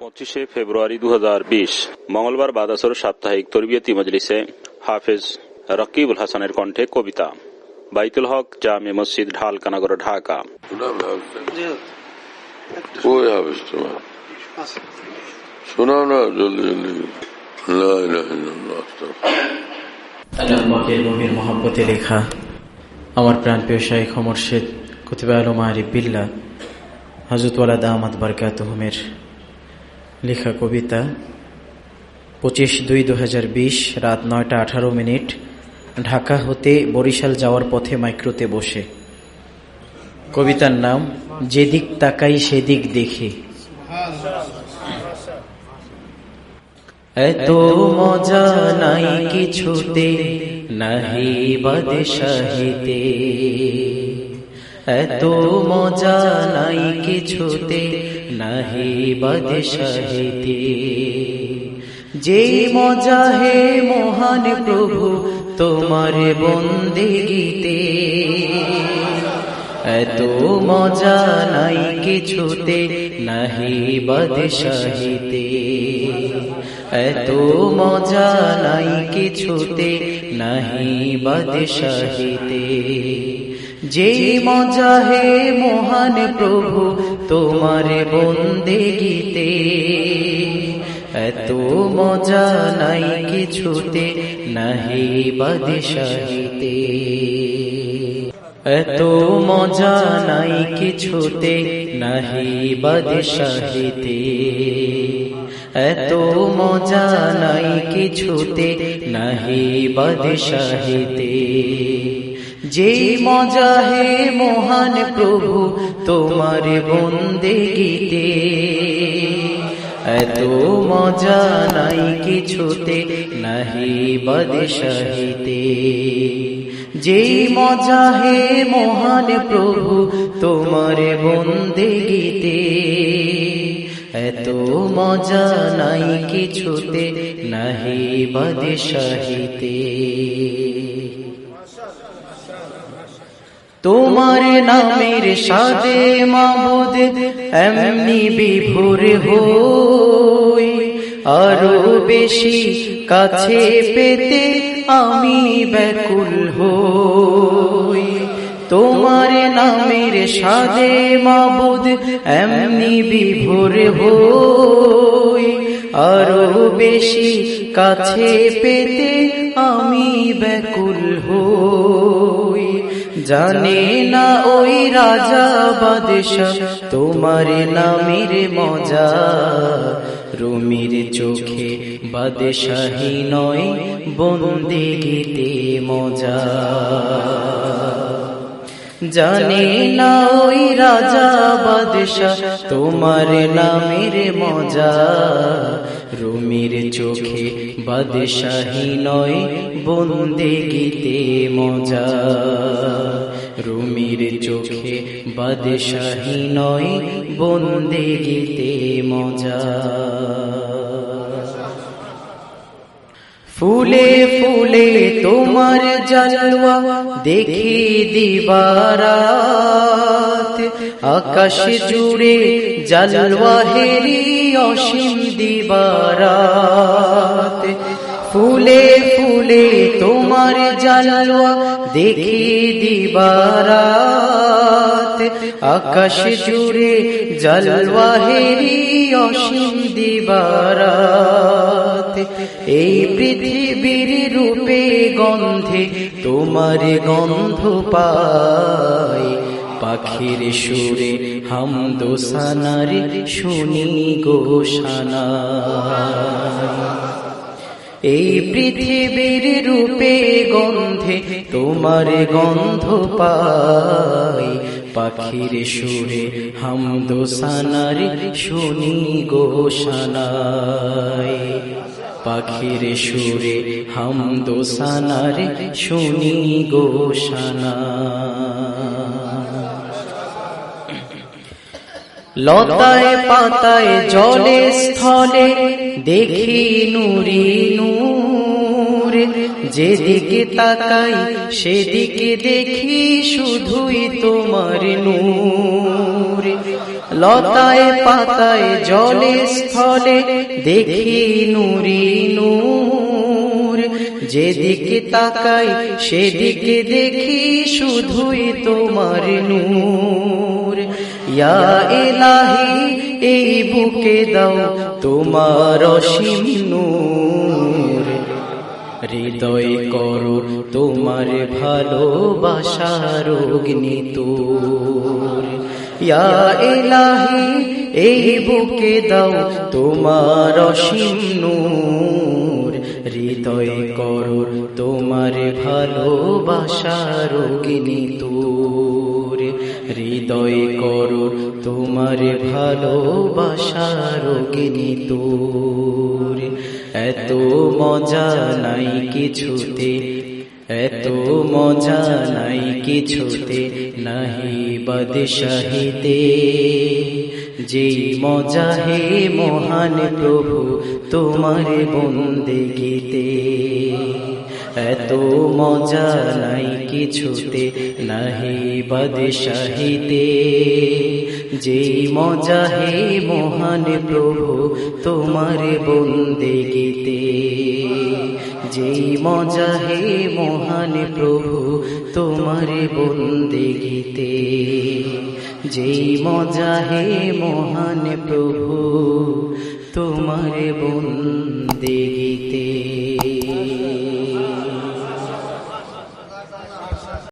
25 ফেব্রুয়ারি 2020 মঙ্গলবার বাদাসর সাপ্তাহিক তরবিয়তি মজলিসে হাফেজ রকিবুল হাসানের কণ্ঠে কবিতা। বাইতুল হক জামে মসজিদ, ঢালকানগর, ঢাকা। শোনাও না জলদি জলদি। আল্লাহর গভীর মহব্বতে লেখা আমার প্রাণপ্রিয় শাইখ মুর্শিদ কুতুবে আলম আরিফ বিল্লাহ হযরত ওয়ালা দামাত বারকাতুহুমের লেখা কবিতা 25/2/2020 রাত 9:18 ঢাকা হতে বরিশাল যাওয়ার পথে মাইক্রোতে বসে। কবিতার নাম যেদিক তাকাই সেদিক দেখি। এত মজা নাই কিছুতে নাহি বাদশাহিতে, এত মজা নাই কিছুতে নাহি বাদশাহিতে। যে মজা হে মহান প্রভু তোমার বন্দেগীতে, এত মজা নাই কিছুতে নাহি বাদশাহিতে, এত মজা নাই কিছুতে নাহি বাদশাহিতে। যে মজা হে মহান প্রভু তোমার বন্দেগীতে, এত মজা নাই কিছুতে নাহি বাদশাহিতে, এত মজা নাই কিছুতে নাহি বাদশাহিতে, এত মজা নাই কিছুতে নাহি বাদশাহিতে। যে মজা হে মহান প্রভু তোমার বন্দেগীতে, এত মজা নাই কিছুতে নাহি বাদশাহিতে। যে মজা হে মহান প্রভু তোমার বন্দেগীতে, এত মজা নাই কিছুতে নাহি বাদশাহিতে। তোমার নামের সাদে মাবুদ এমনি বিভোর হই, আরো বেশি কাছে পেতে আমি ব্যাকুল হই। তোমার নামের সাদে মাবুদ এমনি বিভোর হই, আরো বেশি কাছে পেতে আমি ব্যাকুল হই। জানে না ওই রাজা বাদশা তোমার নামের মজা, রুমির চোখে বাদশাহী নয় বন্দেগীতে মজা। জানে না ওই রাজা বাদশা তোমার নামের মজা, রুমির চোখে বাদশাহী নয় বন্দেগীতে মজা, রুমির চোখে বাদশাহী নয় বন্দেগীতে মজা। ফুলে ফুলে তোমার জালওয়া দেখি দিবারাত, আকাশ জুড়ে জালওয়া হেরি অসীম দিবারাত। ফুলে ফুলে তোমার জালওয়া দেখি দিবারাত, আকাশ জুড়ে জালওয়া হেরি অসীম দিবারাত। এই পৃথিবীর রূপে গন্ধে তোমার গন্ধ পাই, পাখির সুরে হামদো সানার শুনি গোসানা। এই পৃথিবীর রূপে গন্ধে তোমার গন্ধ পাই, পাখির সুরে হামদো সানার শুনি গোসানায়, পাখির সুরে হামদো সানার শুনি গোসানা। লতায় পাতায় জলে স্থলে দেখি নুরি নূর, যেদিকে তাকাই সেদিকে দেখি শুধুই তোমার নূর। লতায় পাতায় জলে স্থলে দেখি নুরি নূর, যেদিকে তাকাই সেদিকে দেখি শুধুই তোমার নূর। ইয়া ইলাহি এই বুকে দাও তোমার অসীম নূর, হৃদয় করো তোমার ভালোবাসার অগ্নি তোর। ইয়া ইলাহি এই বুকে দাও তোমার অসীম নূর, হৃদয় করো তোমার ভালোবাসার অগ্নি তোর, হৃদয় করো তোমার ভালোবাসার অগ্নি তোর। এত মজা নাই কিছুতে, এত মজা নাই কিছুতে, নাহি বাদশাহিতে, যেই মজা হে মহান প্রভু তোমার বন্দেগীতে। এত মজা নাই কিছুতে, নাহি বাদশাহিতে, যেই মজা হে মহান প্রভু তোমার বন্দেগীতে, যেই মজা হে মহান প্রভু তোমার বন্দেগীতে, যেই মজা হে মহান প্রভু তোমার বন্দেগীতে।